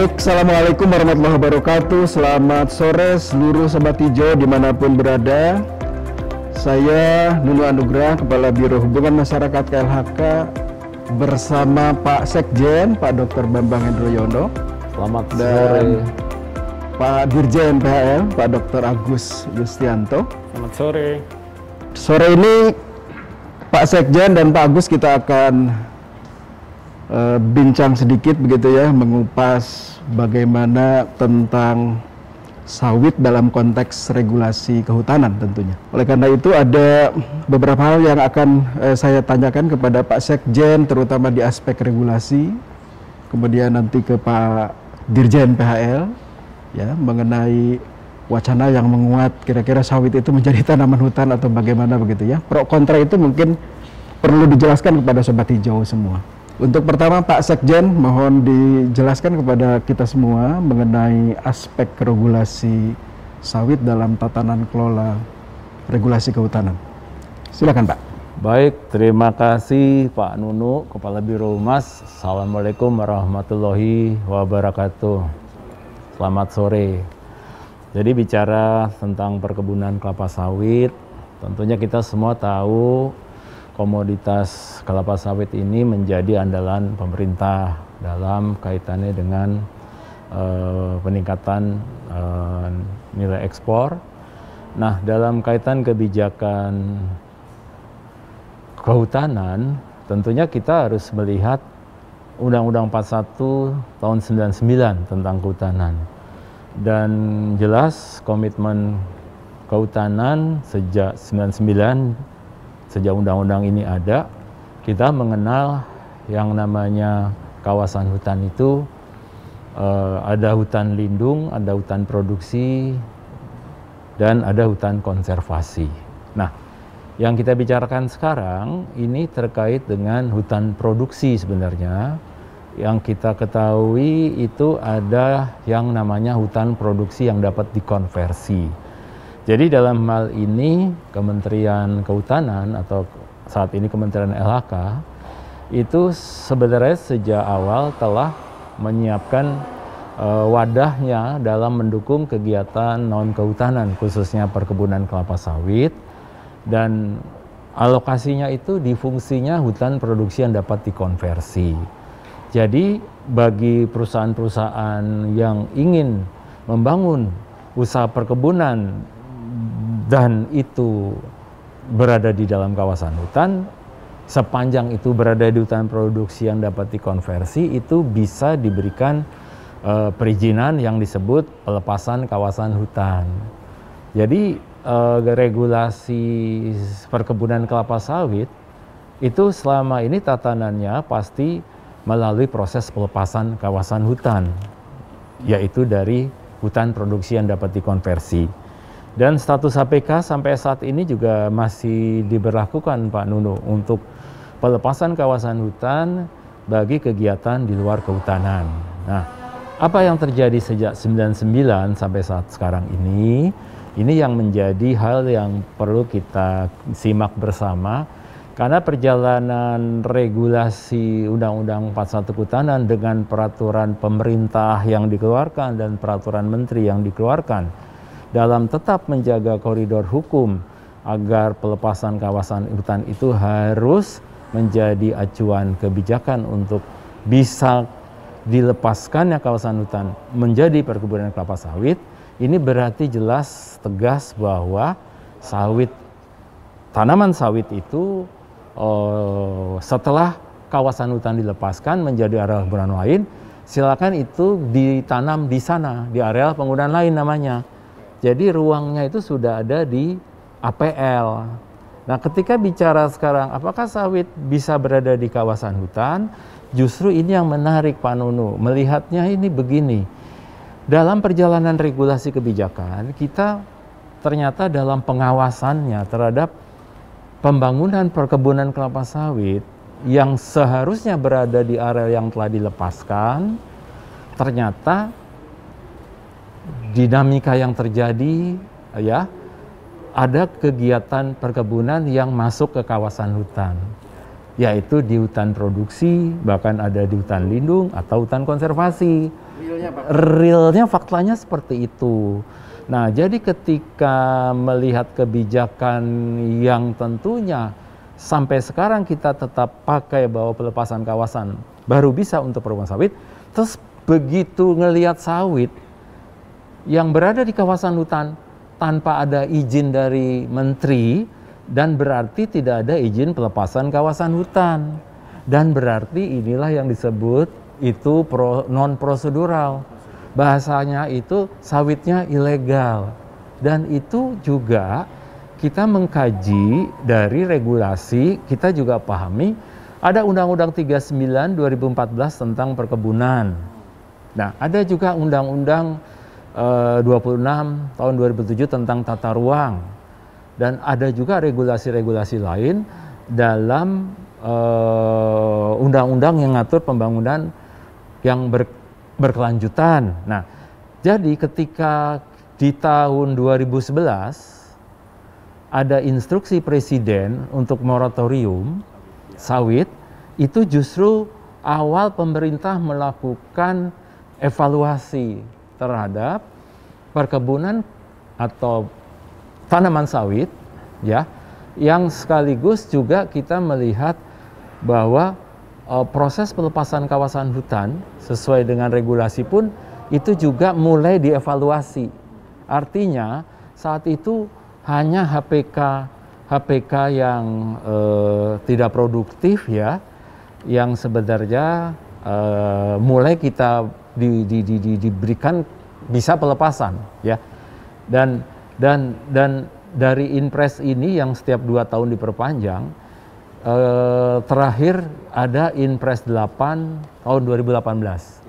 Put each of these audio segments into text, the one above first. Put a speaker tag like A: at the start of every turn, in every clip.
A: Baik, Assalamualaikum warahmatullahi wabarakatuh. Selamat sore seluruh Sobat Hijau dimanapun berada. Saya Nunu Anugrah, Kepala Biro Hubungan Masyarakat KLHK, bersama Pak Sekjen, Pak Dr. Bambang Hendroyono.
B: Selamat
A: dan
B: sore.
A: Pak Dirjen PHL, Pak Dr. Agus Yustianto.
B: Selamat sore.
A: Sore ini Pak Sekjen dan Pak Agus kita akan bincang sedikit begitu ya, mengupas bagaimana tentang sawit dalam konteks regulasi kehutanan tentunya. Oleh karena itu ada beberapa hal yang akan saya tanyakan kepada Pak Sekjen, terutama di aspek regulasi, kemudian nanti ke Pak Dirjen PHL ya, mengenai wacana yang menguat kira-kira sawit itu menjadi tanaman hutan atau bagaimana begitu ya. Pro kontra itu mungkin perlu dijelaskan kepada Sobat Hijau semua. Untuk pertama Pak Sekjen, mohon dijelaskan kepada kita semua mengenai aspek regulasi sawit dalam tatanan kelola regulasi kehutanan. Silakan Pak.
B: Baik, terima kasih Pak Nunu, Kepala Biro Humas. Assalamualaikum warahmatullahi wabarakatuh. Selamat sore. Jadi bicara tentang perkebunan kelapa sawit, tentunya kita semua tahu komoditas kelapa sawit ini menjadi andalan pemerintah dalam kaitannya dengan peningkatan nilai ekspor. Nah, dalam kaitan kebijakan kehutanan, tentunya kita harus melihat Undang-Undang 41 tahun 99 tentang kehutanan. Dan jelas komitmen kehutanan sejak 99, sejak undang-undang ini ada, kita mengenal yang namanya kawasan hutan itu ada hutan lindung, ada hutan produksi, dan ada hutan konservasi. Nah, yang kita bicarakan sekarang ini terkait dengan hutan produksi sebenarnya. Yang kita ketahui itu ada yang namanya hutan produksi yang dapat dikonversi. Jadi dalam hal ini Kementerian Kehutanan atau saat ini Kementerian LHK itu sebenarnya sejak awal telah menyiapkan wadahnya dalam mendukung kegiatan non kehutanan khususnya perkebunan kelapa sawit, dan alokasinya itu di fungsinya hutan produksi yang dapat dikonversi. Jadi bagi perusahaan-perusahaan yang ingin membangun usaha perkebunan dan itu berada di dalam kawasan hutan, sepanjang itu berada di hutan produksi yang dapat dikonversi, itu bisa diberikan perizinan yang disebut pelepasan kawasan hutan. Jadi regulasi perkebunan kelapa sawit itu selama ini tatanannya pasti melalui proses pelepasan kawasan hutan, yaitu dari hutan produksi yang dapat dikonversi. Dan status HPK sampai saat ini juga masih diberlakukan Pak Nunu untuk pelepasan kawasan hutan bagi kegiatan di luar kehutanan. Nah, apa yang terjadi sejak 99 sampai saat sekarang ini yang menjadi hal yang perlu kita simak bersama, karena perjalanan regulasi Undang-Undang 41 Kehutanan dengan peraturan pemerintah yang dikeluarkan dan peraturan menteri yang dikeluarkan dalam tetap menjaga koridor hukum agar pelepasan kawasan hutan itu harus menjadi acuan kebijakan untuk bisa dilepaskannya kawasan hutan menjadi perkebunan kelapa sawit. Ini berarti jelas tegas bahwa tanaman sawit itu setelah kawasan hutan dilepaskan menjadi area penggunaan lain, silakan itu ditanam di sana, di area penggunaan lain namanya. Jadi ruangnya itu sudah ada di APL. Nah, ketika bicara sekarang apakah sawit bisa berada di kawasan hutan, justru ini yang menarik Pak Nunu. Melihatnya ini begini, dalam perjalanan regulasi kebijakan, kita ternyata dalam pengawasannya terhadap pembangunan perkebunan kelapa sawit yang seharusnya berada di area yang telah dilepaskan, ternyata dinamika yang terjadi ya, ada kegiatan perkebunan yang masuk ke kawasan hutan, yaitu di hutan produksi, bahkan ada di hutan lindung atau hutan konservasi. realnya faktanya seperti itu. Nah, jadi ketika melihat kebijakan yang tentunya sampai sekarang kita tetap pakai bahwa pelepasan kawasan baru bisa untuk perumahan sawit, terus begitu ngelihat sawit yang berada di kawasan hutan tanpa ada izin dari menteri, dan berarti tidak ada izin pelepasan kawasan hutan, dan berarti inilah yang disebut itu non prosedural. Bahasanya itu sawitnya ilegal, dan itu juga kita mengkaji dari regulasi. Kita juga pahami ada Undang-Undang 39 2014 tentang perkebunan. Nah, ada juga Undang-Undang 26 tahun 2007 tentang tata ruang, dan ada juga regulasi-regulasi lain dalam undang-undang yang mengatur pembangunan yang berkelanjutan. Nah, jadi ketika di tahun 2011 ada instruksi presiden untuk moratorium sawit, itu justru awal pemerintah melakukan evaluasi terhadap perkebunan atau tanaman sawit, ya, yang sekaligus juga kita melihat bahwa proses pelepasan kawasan hutan sesuai dengan regulasi pun itu juga mulai dievaluasi. Artinya saat itu hanya HPK yang tidak produktif, ya, yang sebenarnya mulai kita diberikan bisa pelepasan, ya, dan dari Inpres ini yang setiap 2 tahun diperpanjang. Terakhir ada Inpres 8 tahun 2018,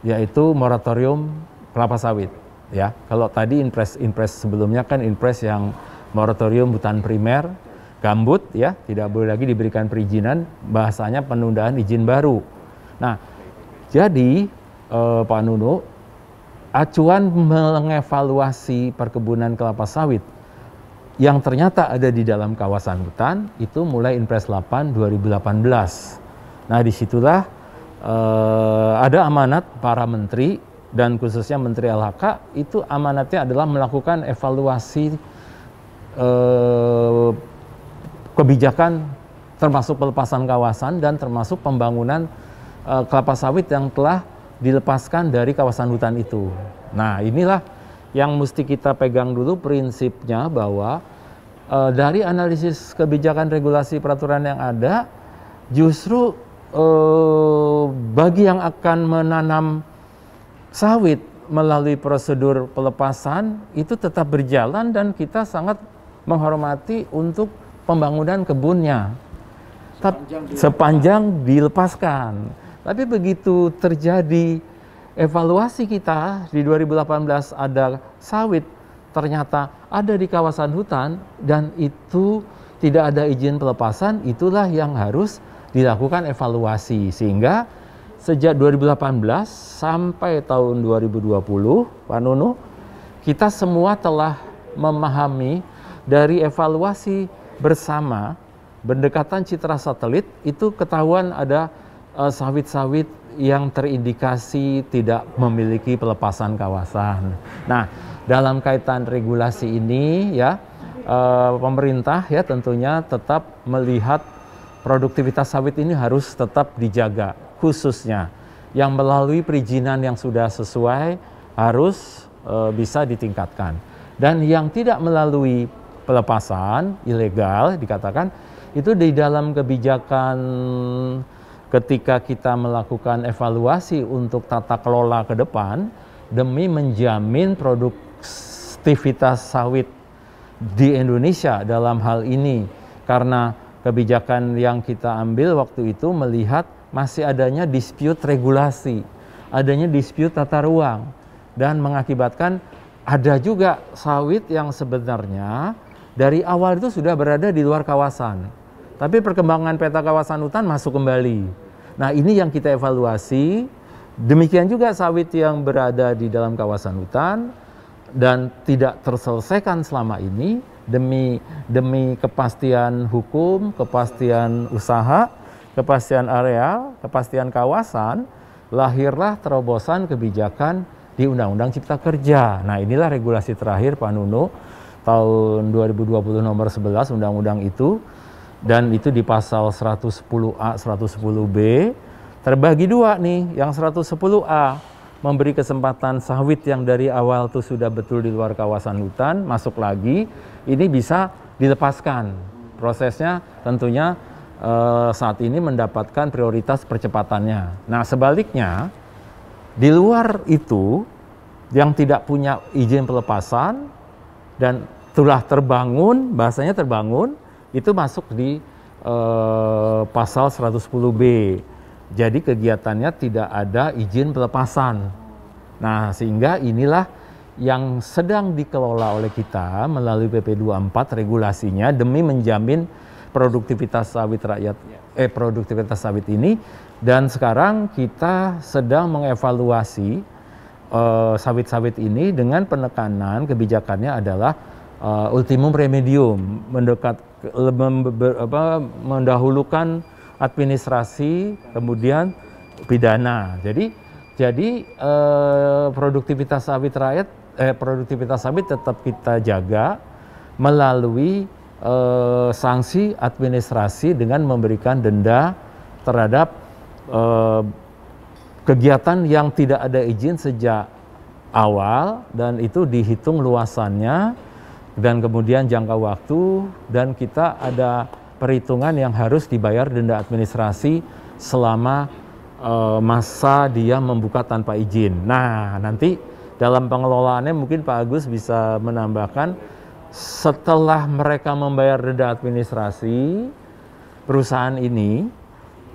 B: yaitu moratorium kelapa sawit, ya. Kalau tadi Inpres sebelumnya kan Inpres yang moratorium hutan primer, gambut, ya, tidak boleh lagi diberikan perizinan, bahasanya penundaan izin baru. Nah, jadi Pak Nunu, acuan mengevaluasi perkebunan kelapa sawit yang ternyata ada di dalam kawasan hutan itu mulai Inpres 8 2018. Nah, disitulah ada amanat para menteri, dan khususnya Menteri LHK itu amanatnya adalah melakukan evaluasi kebijakan termasuk pelepasan kawasan dan termasuk pembangunan kelapa sawit yang telah dilepaskan dari kawasan hutan itu. Nah, inilah yang mesti kita pegang dulu prinsipnya, bahwa dari analisis kebijakan regulasi peraturan yang ada, justru bagi yang akan menanam sawit melalui prosedur pelepasan itu tetap berjalan, dan kita sangat menghormati untuk pembangunan kebunnya sepanjang dilepaskan. Tapi begitu terjadi evaluasi kita di 2018 ada sawit ternyata ada di kawasan hutan dan itu tidak ada izin pelepasan, itulah yang harus dilakukan evaluasi. Sehingga sejak 2018 sampai tahun 2020, Pak Nunu, kita semua telah memahami dari evaluasi bersama pendekatan citra satelit itu ketahuan ada sawit-sawit yang terindikasi tidak memiliki pelepasan kawasan. Nah, dalam kaitan regulasi ini, ya, pemerintah, ya, tentunya tetap melihat produktivitas sawit ini harus tetap dijaga, khususnya yang melalui perizinan yang sudah sesuai harus bisa ditingkatkan, dan yang tidak melalui pelepasan ilegal dikatakan itu di dalam kebijakan. Ketika kita melakukan evaluasi untuk tata kelola ke depan demi menjamin produktivitas sawit di Indonesia dalam hal ini, karena kebijakan yang kita ambil waktu itu melihat masih adanya dispute regulasi, adanya dispute tata ruang, dan mengakibatkan ada juga sawit yang sebenarnya dari awal itu sudah berada di luar kawasan, tapi perkembangan peta kawasan hutan masuk kembali. Nah, ini yang kita evaluasi. Demikian juga sawit yang berada di dalam kawasan hutan dan tidak terselesaikan selama ini demi kepastian hukum, kepastian usaha, kepastian areal, kepastian kawasan, lahirlah terobosan kebijakan di Undang-Undang Cipta Kerja. Nah, inilah regulasi terakhir Pak Nuno tahun 2020 nomor 11 Undang-Undang itu, dan itu di pasal 110A, 110B terbagi dua nih. Yang 110A memberi kesempatan sawit yang dari awal tuh sudah betul di luar kawasan hutan masuk lagi, ini bisa dilepaskan. Prosesnya tentunya saat ini mendapatkan prioritas percepatannya. Nah, sebaliknya di luar itu yang tidak punya izin pelepasan dan telah terbangun, bahasanya terbangun, itu masuk di pasal 110B. Jadi kegiatannya tidak ada izin pelepasan. Nah, sehingga inilah yang sedang dikelola oleh kita melalui PP 24 regulasinya demi menjamin produktivitas sawit rakyat, produktivitas sawit ini. Dan sekarang kita sedang mengevaluasi sawit-sawit ini dengan penekanan kebijakannya adalah ultimum remedium, mendahulukan administrasi, kemudian pidana. Jadi produktivitas sawit rakyat, produktivitas sawit tetap kita jaga melalui sanksi administrasi dengan memberikan denda terhadap kegiatan yang tidak ada izin sejak awal, dan itu dihitung luasannya dan kemudian jangka waktu, dan kita ada perhitungan yang harus dibayar denda administrasi selama masa dia membuka tanpa izin. Nah, nanti dalam pengelolaannya mungkin Pak Agus bisa menambahkan, setelah mereka membayar denda administrasi perusahaan ini,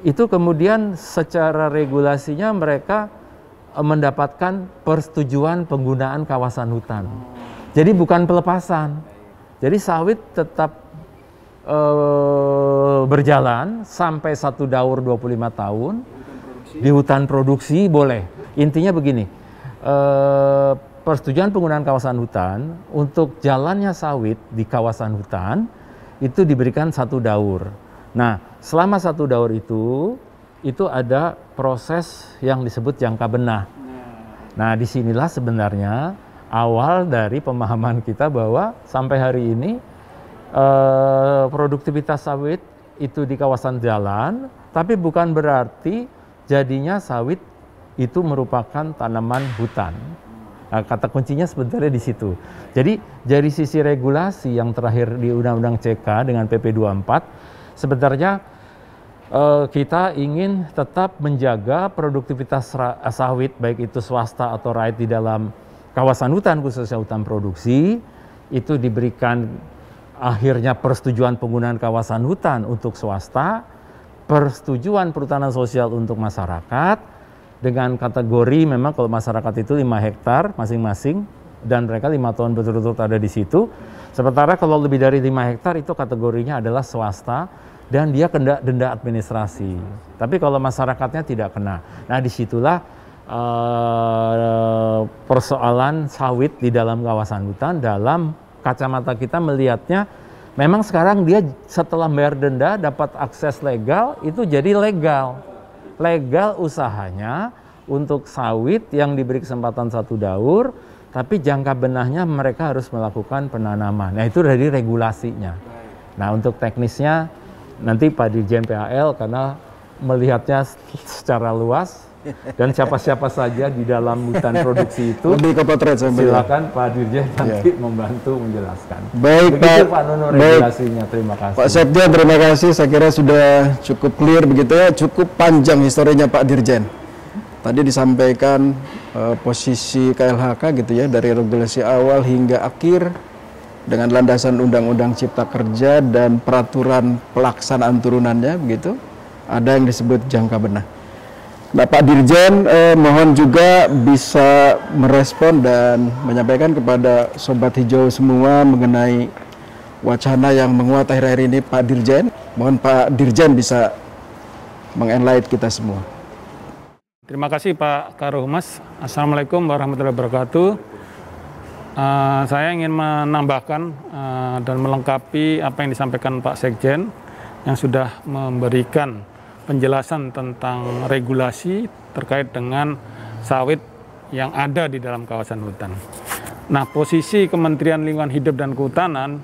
B: itu kemudian secara regulasinya mereka mendapatkan persetujuan penggunaan kawasan hutan. Jadi bukan pelepasan. Jadi sawit tetap berjalan sampai 1 daur 25 tahun. Di hutan produksi boleh. Intinya begini, persetujuan penggunaan kawasan hutan untuk jalannya sawit di kawasan hutan itu diberikan 1 daur. Nah, selama 1 daur itu ada proses yang disebut jangka benah. Nah, disinilah sebenarnya awal dari pemahaman kita bahwa sampai hari ini produktivitas sawit itu di kawasan jalan, tapi bukan berarti jadinya sawit itu merupakan tanaman hutan. Nah, kata kuncinya sebenarnya di situ. Jadi dari sisi regulasi yang terakhir di Undang-Undang CK dengan PP 24, sebenarnya kita ingin tetap menjaga produktivitas sawit, baik itu swasta atau rakyat di dalam kawasan hutan, khususnya hutan produksi, itu diberikan akhirnya persetujuan penggunaan kawasan hutan untuk swasta, persetujuan perhutanan sosial untuk masyarakat, dengan kategori memang kalau masyarakat itu 5 hektar masing-masing, dan mereka 5 tahun betul-betul ada di situ. Sementara kalau lebih dari 5 hektar itu kategorinya adalah swasta, dan dia kena denda administrasi. Tapi kalau masyarakatnya tidak kena. Nah, disitulah persoalan sawit di dalam kawasan hutan. Dalam kacamata kita melihatnya, memang sekarang dia setelah bayar denda dapat akses legal, itu jadi legal. Legal usahanya untuk sawit yang diberi kesempatan 1 daur, tapi jangka benahnya mereka harus melakukan penanaman. Nah, itu dari regulasinya. Nah, untuk teknisnya nanti Pak Dirjen PAL, karena melihatnya secara luas dan siapa-siapa saja di dalam hutan produksi itu,
A: lebih ke potret,
B: silakan Pak Dirjen nanti membantu menjelaskan.
A: Baik,
B: begitu Pak Nuno regulasinya. Terima kasih
A: Pak Septian, terima kasih. Saya kira sudah cukup clear begitu ya, cukup panjang historinya Pak Dirjen. Tadi disampaikan posisi KLHK gitu ya, dari regulasi awal hingga akhir, dengan landasan Undang-Undang Cipta Kerja dan peraturan pelaksanaan turunannya begitu. Ada yang disebut jangka benah. Nah, Pak Dirjen mohon juga bisa merespon dan menyampaikan kepada Sobat Hijau semua mengenai wacana yang menguat akhir-akhir ini, Pak Dirjen. Mohon Pak Dirjen bisa mengenlight kita semua.
C: Terima kasih Pak Karuhumas. Assalamualaikum warahmatullahi wabarakatuh. Saya ingin menambahkan dan melengkapi apa yang disampaikan Pak Sekjen yang sudah memberikan penjelasan tentang regulasi terkait dengan sawit yang ada di dalam kawasan hutan. Nah, posisi Kementerian Lingkungan Hidup dan Kehutanan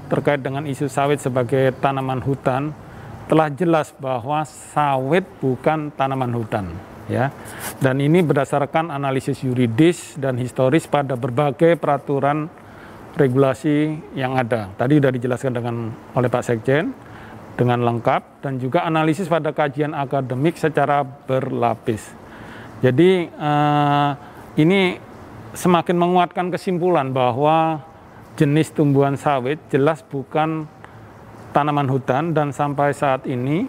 C: terkait dengan isu sawit sebagai tanaman hutan telah jelas bahwa sawit bukan tanaman hutan, ya. Dan ini berdasarkan analisis yuridis dan historis pada berbagai peraturan regulasi yang ada. Tadi sudah dijelaskan oleh Pak Sekjen dengan lengkap, dan juga analisis pada kajian akademik secara berlapis. Jadi ini semakin menguatkan kesimpulan bahwa jenis tumbuhan sawit jelas bukan tanaman hutan, dan sampai saat ini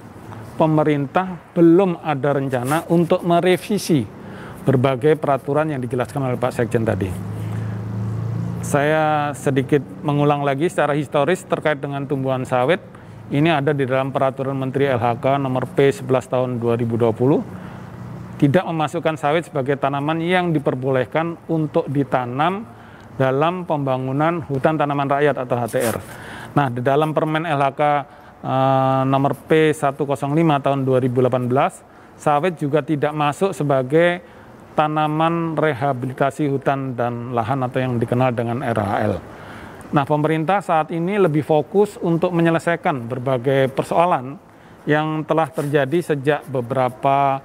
C: pemerintah belum ada rencana untuk merevisi berbagai peraturan yang dijelaskan oleh Pak Sekjen tadi. Saya sedikit mengulang lagi secara historis terkait dengan tumbuhan sawit. Ini ada di dalam Peraturan Menteri LHK nomor P11 tahun 2020. Tidak memasukkan sawit sebagai tanaman yang diperbolehkan untuk ditanam dalam pembangunan hutan tanaman rakyat atau HTR. Nah, di dalam Permen LHK nomor P105 tahun 2018, sawit juga tidak masuk sebagai tanaman rehabilitasi hutan dan lahan atau yang dikenal dengan RHL. Nah, pemerintah saat ini lebih fokus untuk menyelesaikan berbagai persoalan yang telah terjadi sejak beberapa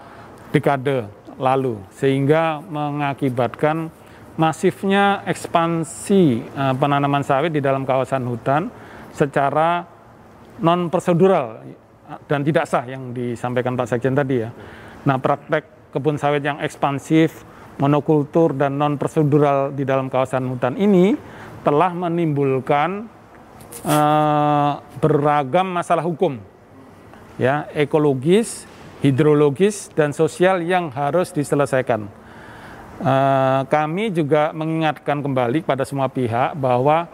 C: dekade lalu, sehingga mengakibatkan masifnya ekspansi penanaman sawit di dalam kawasan hutan secara non-prosedural dan tidak sah yang disampaikan Pak Sekjen tadi, ya. Nah, praktek kebun sawit yang ekspansif, monokultur, dan non-prosedural di dalam kawasan hutan ini telah menimbulkan beragam masalah hukum, ya, ekologis, hidrologis, dan sosial yang harus diselesaikan. Kami juga mengingatkan kembali pada semua pihak bahwa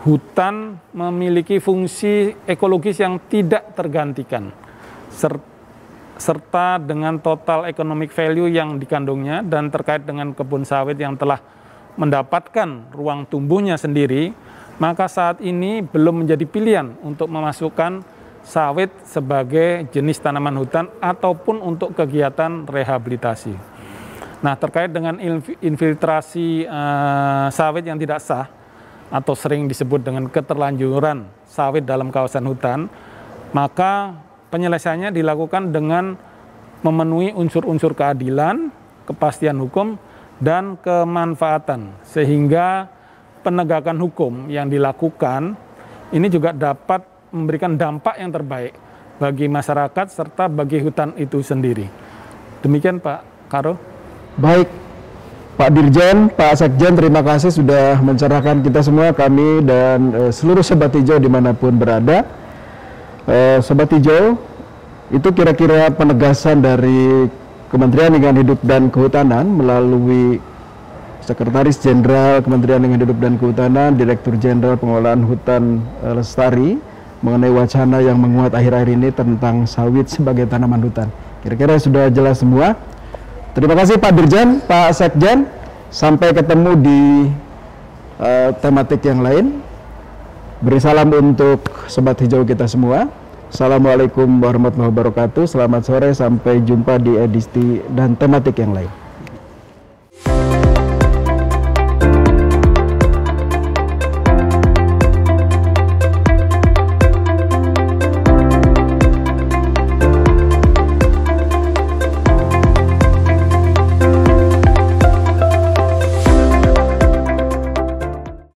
C: hutan memiliki fungsi ekologis yang tidak tergantikan, serta dengan total economic value yang dikandungnya, dan terkait dengan kebun sawit yang telah mendapatkan ruang tumbuhnya sendiri, maka saat ini belum menjadi pilihan untuk memasukkan sawit sebagai jenis tanaman hutan ataupun untuk kegiatan rehabilitasi. Nah, terkait dengan infiltrasi sawit yang tidak sah atau sering disebut dengan keterlanjuran sawit dalam kawasan hutan, maka penyelesaiannya dilakukan dengan memenuhi unsur-unsur keadilan, kepastian hukum, dan kemanfaatan, sehingga penegakan hukum yang dilakukan ini juga dapat memberikan dampak yang terbaik bagi masyarakat serta bagi hutan itu sendiri. Demikian Pak Karo.
A: Baik, Pak Dirjen, Pak Sekjen, terima kasih sudah mencerahkan kita semua, kami dan seluruh Sobat Hijau dimanapun berada. Sobat Hijau, itu kira-kira penegasan dari Kementerian Lingkungan Hidup dan Kehutanan melalui Sekretaris Jenderal Kementerian Lingkungan Hidup dan Kehutanan, Direktur Jenderal Pengelolaan Hutan Lestari, mengenai wacana yang menguat akhir-akhir ini tentang sawit sebagai tanaman hutan. Kira-kira sudah jelas semua. Terima kasih Pak Dirjen, Pak Sekjen. Sampai ketemu di tematik yang lain. Beri salam untuk Sobat Hijau kita semua. Assalamualaikum warahmatullahi wabarakatuh. Selamat sore, sampai jumpa di edisi dan tematik yang lain.